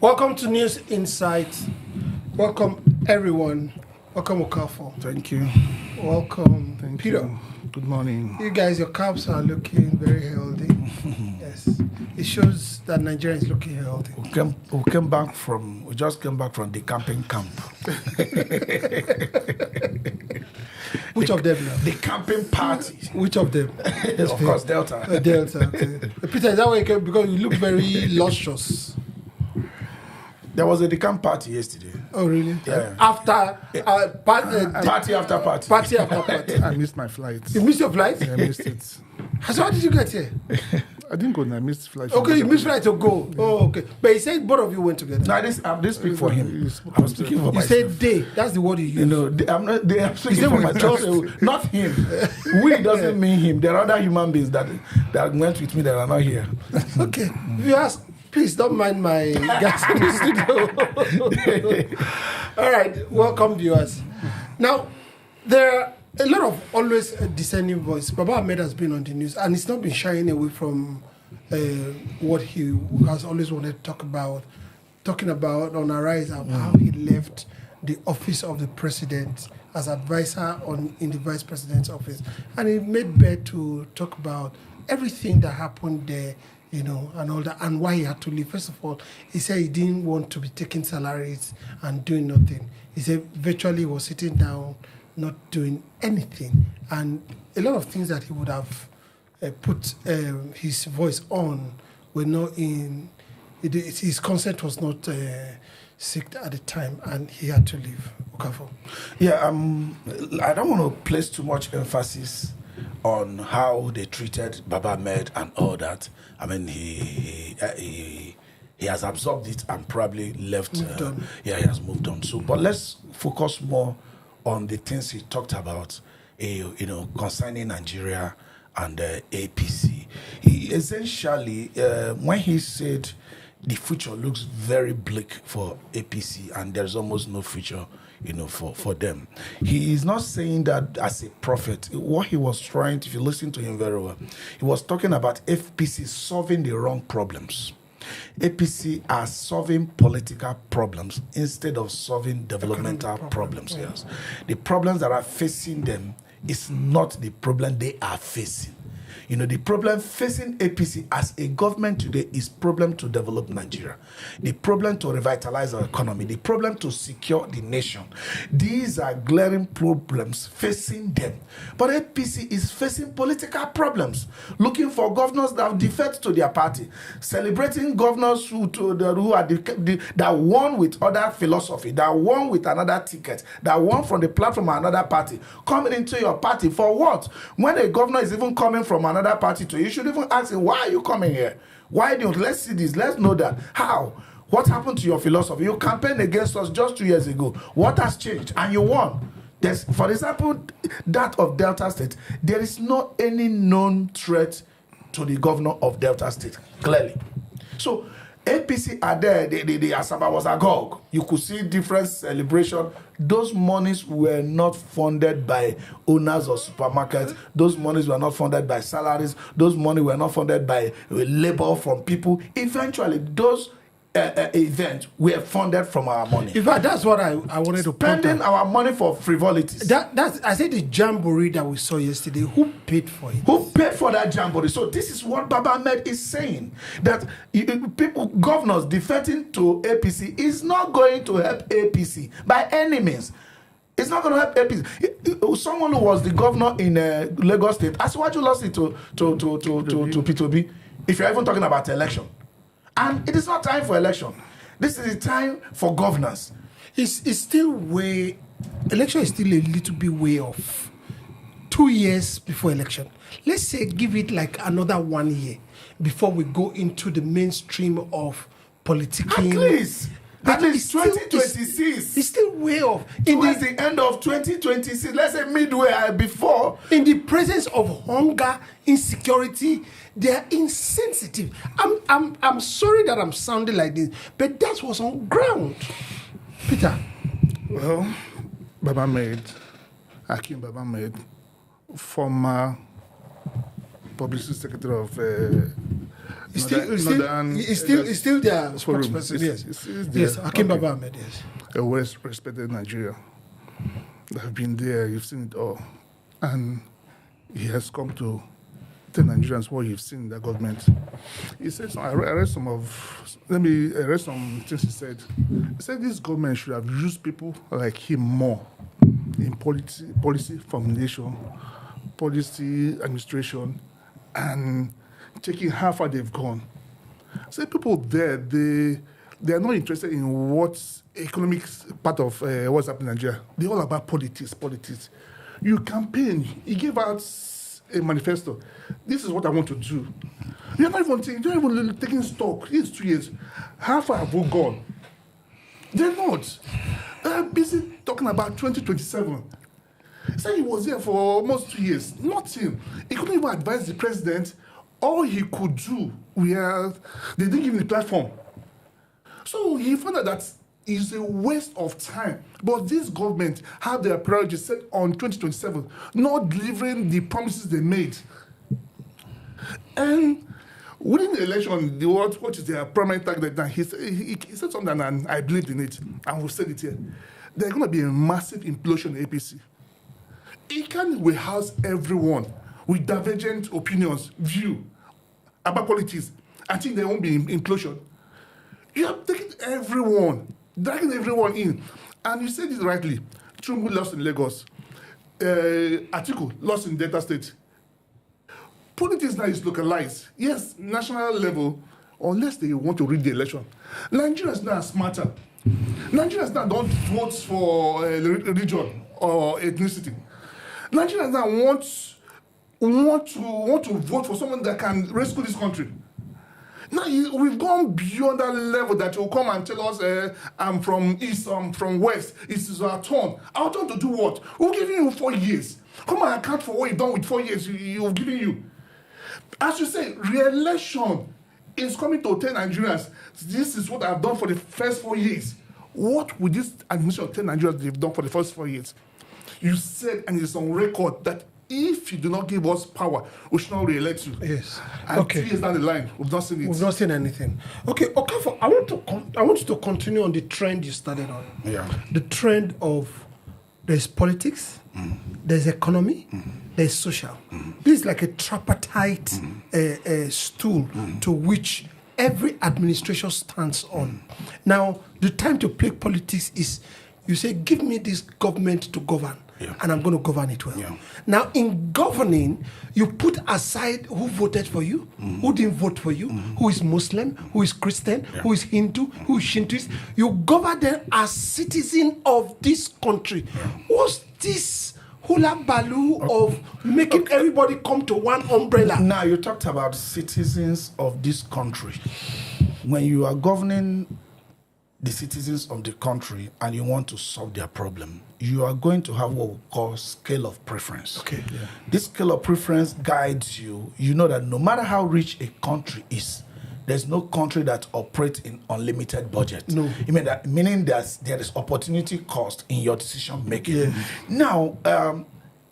Welcome to News Insights. Welcome, everyone. Welcome, Okafo. Thank you. Welcome, Thank Peter. you. Good morning. You guys, your caps are looking very healthy. Yes. It shows that Nigeria is looking healthy. We just came back from the camping camp. Which of them now? The camping party. Which of them? Of course, Delta. Delta. Okay. Peter, is that why you came? Because you look very luscious. There was a camp party yesterday. Oh, really? Yeah. After Party after party. Party after party. I missed my flight. You missed your flight? Yeah, I missed it. So how did you get here? I didn't go. I missed flight. Okay, you missed flight to go. Oh, okay. But he said both of you went together. No, I didn't speak for him. I'm speaking for You myself. said they. That's the word you use. You know, I'm speaking for myself. Not him. We doesn't mean him. There are other human beings that went with me that are not here. Okay. If you ask, please don't mind my guys in the studio. All right. Welcome, viewers. Now, there are a lot of always dissenting voice. Baba-Ahmed has been on the news, and he's not been shying away from what he has always wanted to talk about, talking about on Arise of how he left the office of the president as advisor in the vice president's office. And he made bet to talk about everything that happened there, you know, and all that, and why he had to leave. First of all, he said he didn't want to be taking salaries and doing nothing. He said virtually he was sitting down, not doing anything. And a lot of things that he would have put his voice on were not in, his consent was not seeked at the time, and he had to leave. Okafo. Yeah, I don't want to place too much emphasis on how they treated Baba-Ahmed and all that. I mean, he has absorbed it and probably left. He has moved on. So, but let's focus more on the things he talked about, concerning Nigeria and APC. He essentially, when he said the future looks very bleak for APC and there's almost no future, for them, he is not saying that as a prophet. What he was trying to, if you listen to him very well, he was talking about APC solving the wrong problems. APC are solving political problems instead of solving developmental problems. Yes, the problems that are facing them is not the problem they are facing. The problem facing APC as a government today is problem to develop Nigeria, the problem to revitalize our economy, the problem to secure the nation. These are glaring problems facing them. But APC is facing political problems, looking for governors that have defected to their party, celebrating governors who are that won with other philosophy, that won with another ticket, that won from the platform of another party, coming into your party for what? When a governor is even coming from another party to you, should even ask him, why are you coming here? Why don't let's see this, let's know that. How? What happened to your philosophy? You campaigned against us just 2 years ago. What has changed? And you won. There's, for example, that of Delta State, there is not any known threat to the governor of Delta State, clearly. So APC are there, the Asaba was agog. You could see different celebration. Those monies were not funded by owners of supermarkets. Those monies were not funded by salaries. Those money were not funded by labor from people. Eventually, those events were funded from our money. In fact, that's what I wanted to point out. Spending our money for frivolities. I said the jamboree that we saw yesterday, who paid for it? Who paid for that jamboree? So this is what Baba-Ahmed is saying, that governors defecting to APC is not going to help APC by any means. It's not going to help APC. Someone who was the governor in Lagos State, as why you lost it to P2B, if you're even talking about election. And it is not time for election. This is the time for governance. It's still election is still a little bit way off. 2 years before election. Let's say give it like another 1 year before we go into the mainstream of politicking. At least 2026. It's still way off. Towards the end of 2026, let's say midway before. In the presence of hunger, insecurity, they are insensitive. I'm sorry that I'm sounding like this, but that's what's on ground. Peter. Well, Hakeem Baba-Ahmed, former publicity secretary of It's still their spokesperson. Yes, Hakeem Baba-Ahmed, yes. A well-respected Nigerian. I've been there, you've seen it all. And he has come to tell Nigerians what you've seen in the government. He said, I read some things he said. He said this government should have used people like him more in policy formulation, policy administration, and checking how far they've gone. So people there, they are not interested in what's economics part of what's happening in Nigeria. They're all about politics. You campaign. He gave out a manifesto. This is what I want to do. You're not even taking stock. It's 2 years. How far have we gone? They're not. They're busy talking about 2027. So he was there for almost 2 years. Nothing. He couldn't even advise the president. All he could do, they didn't give him the platform. So he found out that it's a waste of time. But this government have their priorities set on 2027, not delivering the promises they made. And within the election, what is their primary target? He said something, and I believed in it, and we've said it here. There's going to be a massive implosion in APC. He can't warehouse everyone with divergent opinions, view about politics. I think there won't be implosion. You have taken everyone, dragging everyone in. And you said this rightly. Tinubu lost in Lagos. Atiku lost in Delta State. Politics now is localized. Yes, national level, unless they want to rig the election. Nigerians now are smarter. Nigerians now don't vote for religion or ethnicity. Nigerians now want to vote for someone that can rescue this country. Now we've gone beyond that level that you'll come and tell us, I'm from East, I'm from West. It's our turn. Our turn to do what? We're giving you 4 years. Come and account for what you've done with 4 years you've given you. As you say, re-election is coming to tell Nigerians, this is what I've done for the first 4 years. What would this administration tell Nigerians they've done for the first 4 years? You said, and it's on record, that if you do not give us power, we should not re-elect you. Yes. And 2 years down the line, we've not seen it. We've not seen anything. Okay, Okafor, I want you to continue on the trend you started on. Yeah. The trend of there's politics, there's economy, there's social. This is like a tripartite stool to which every administration stands on. Now, the time to play politics is, you say, give me this government to govern. Yeah. And I'm going to govern it well. Yeah. Now, in governing, you put aside who voted for you, who didn't vote for you, who is Muslim, who is Christian, who is Hindu, who is Shintoist. You govern them as citizens of this country. What's this hula baloo of making everybody come to one umbrella? Now, you talked about citizens of this country. When you are governing the citizens of the country and you want to solve their problem, you are going to have what we call scale of preference. Okay. Yeah. This scale of preference guides you. You know that no matter how rich a country is, there's no country that operates in unlimited budget. No. Meaning there is opportunity cost in your decision making. Yeah. Now,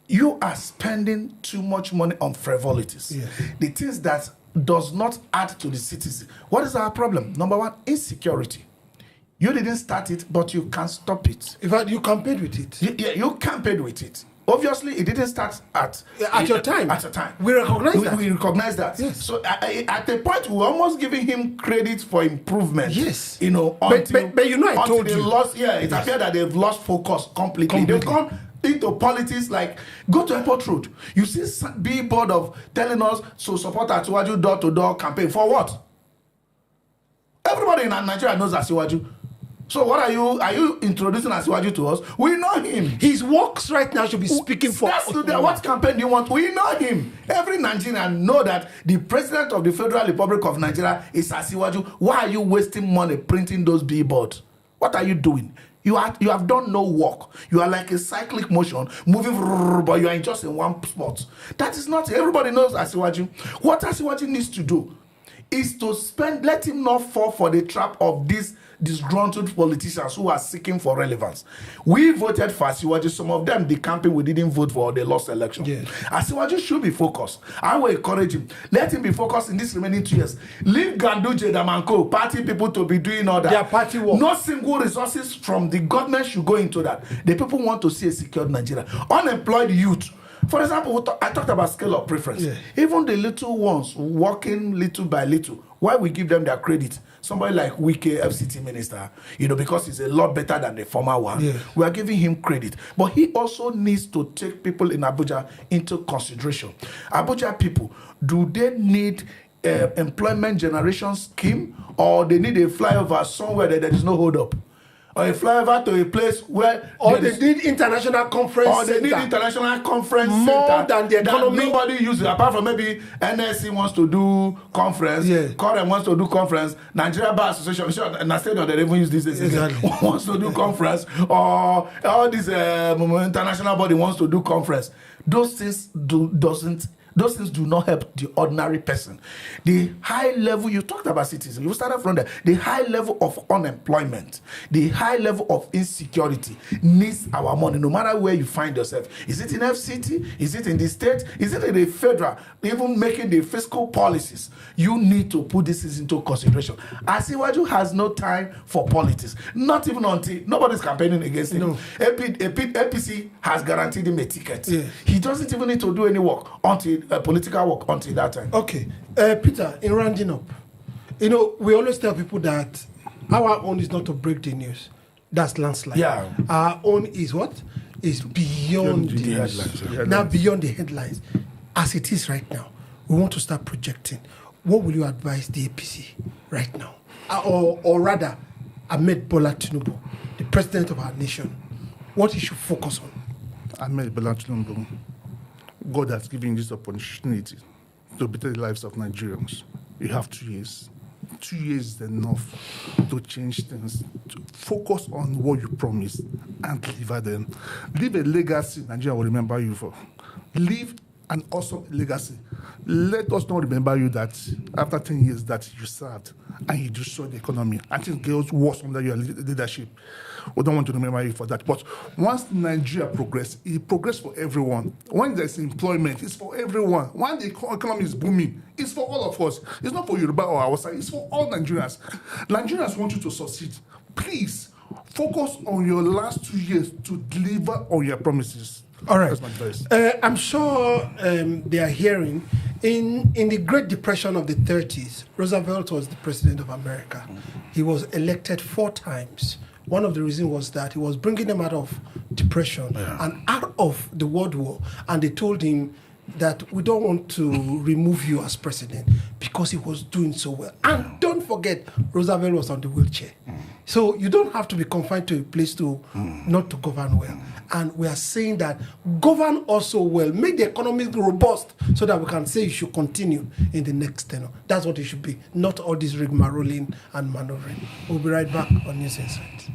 you are spending too much money on frivolities. Yeah. The things that does not add to the citizen. What is our problem? Number one, insecurity. You didn't start it, but you can't stop it. In fact, you campaigned with it. You campaigned with it. Obviously, it didn't start at your time. At a time. We recognize that. We recognize that. Yes. So at a point, we were almost giving him credit for improvement. Yes. You know, but you know, I told you. It appeared that they've lost focus completely. They've come into politics like, go to Airport Road. You see billboard of telling us to support Asiwaju door-to-door campaign. For what? Everybody in Nigeria knows Asiwaju. So what are you introducing Asiwaju to us? We know him. His works right now should be speaking for us. What campaign do you want? We know him. Every Nigerian know that the president of the Federal Republic of Nigeria is Asiwaju. Why are you wasting money printing those billboards? What are you doing? You have done no work. You are like a cyclic motion, moving, but you are just in one spot. That is not, everybody knows Asiwaju. What Asiwaju needs to do is to let him not fall for the trap of these disgruntled politicians who are seeking for relevance. We voted for Asiwaju. Some of them, the campaign, we didn't vote for, they lost election. Yeah. Asiwaju should be focused. I will encourage him. Let him be focused in these remaining 2 years. Leave Ganduje, Damanko, party people to be doing all that. Their party work. No single resources from the government should go into that. The people want to see a secured Nigeria. Unemployed youth. For example, I talked about scale of preference. Yeah. Even the little ones working little by little, why we give them their credit? Somebody like Wike, FCT minister, because he's a lot better than the former one. Yeah. We are giving him credit. But he also needs to take people in Abuja into consideration. Abuja people, do they need employment generation scheme, or they need a flyover somewhere that there is no hold up? Or a flyover to a place where... Or they need international conference Or they need international conference more center than the economy. That nobody uses, apart from maybe NSC wants to do conference, Corem wants to do conference, Nigeria Bar Association, and I said that they even use this, exactly. Wants to do conference, or all these international body wants to do conference. Those things do not help the ordinary person. The high level, you talked about citizens, you started from there. The high level of unemployment, the high level of insecurity needs our money, no matter where you find yourself. Is it in FCT? Is it in the state? Is it in the federal? Even making the fiscal policies, you need to put this into consideration. Asiwaju has no time for politics, not even until nobody's campaigning against him. No. APC has guaranteed him a ticket. Yeah. He doesn't even need to do any work until political work until that time. Okay. Peter, in rounding up, we always tell people that our own is not to break the news. That's landslide. Yeah. Our own is what? Is beyond the headlines. Yeah. Now, beyond the headlines. As it is right now, we want to start projecting. What will you advise the APC right now? Or rather, Ahmed Bola Tinubu, the president of our nation, what he should focus on? Ahmed Bola Tinubu, God has given you this opportunity to better the lives of Nigerians. You have 2 years. 2 years is enough to change things, to focus on what you promised and deliver them. Leave a legacy Nigeria will remember you for. Leave an awesome legacy. Let us not remember you that after 10 years that you served and you destroyed the economy. I think it goes worse under your leadership. We don't want to remember you for that. But once Nigeria progress, it progress for everyone. When there's employment, it's for everyone. When the economy is booming, it's for all of us. It's not for Yoruba or Hausa. It's for all Nigerians. Nigerians want you to succeed. Please focus on your last 2 years to deliver on your promises. All right. I'm sure they are hearing in the Great Depression of the 30s, Roosevelt was the president of America. He was elected 4 times. One of the reasons was that he was bringing them out of depression and out of the World War. And they told him that we don't want to remove you as president because he was doing so well. And don't forget, Roosevelt was on the wheelchair. So you don't have to be confined to a place to not to govern well. And we are saying that govern also well, make the economy robust so that we can say you should continue in the next tenure. That's what it should be, not all this rigmaroling and maneuvering. We'll be right back on News Insight.